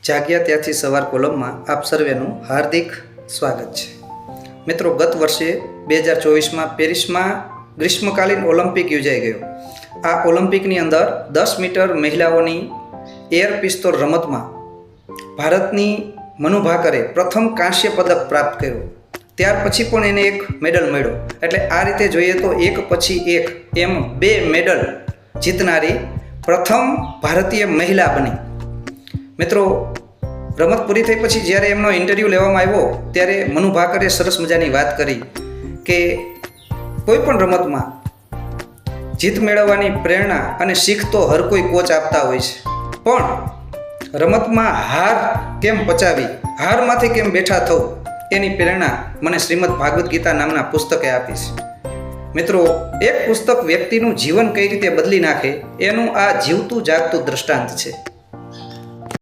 જાગ્યા ત્યાંથી સવાર કોલમમાં આપ સર્વેનું હાર્દિક સ્વાગત છે. મિત્રો, ગત વર્ષે 2024માં પેરિસમાં ગ્રીષ્મકાલીન ઓલિમ્પિક યોજાઈ ગયો. આ ઓલિમ્પિકની અંદર 10 મીટર મહિલાઓની એર પિસ્તોલ રમતમાં ભારતની મનુ ભાકરે પ્રથમ કાંસ્ય પદક પ્રાપ્ત કર્યો. ત્યાર પછી પણ એને એક મેડલ મળ્યો. એટલે આ રીતે જોઈએ તો એક પછી એક એમ 2 મેડલ જીતનારી પ્રથમ ભારતીય મહિલા બની. મિત્રો, રમત પૂરી થઈ પછી જ્યારે એમનો ઇન્ટરવ્યૂ લેવામાં આવ્યો ત્યારે મનુ ભાકરે સરસ મજાની વાત કરી કે કોઈ પણ રમતમાં જીત મેળવવાની પ્રેરણા અને શીખ તો હર કોઈ કોચ આપતા હોય છે, પણ રમતમાં હાર કેમ પચાવી, હારમાંથી કેમ બેઠા થવું, એની પ્રેરણા મને શ્રીમદ ભાગવદ્ ગીતા નામના પુસ્તકે આપી છે. મિત્રો, એક પુસ્તક વ્યક્તિનું જીવન કઈ રીતે બદલી નાખે એનું આ જીવતું જાગતું દ્રષ્ટાંત છે.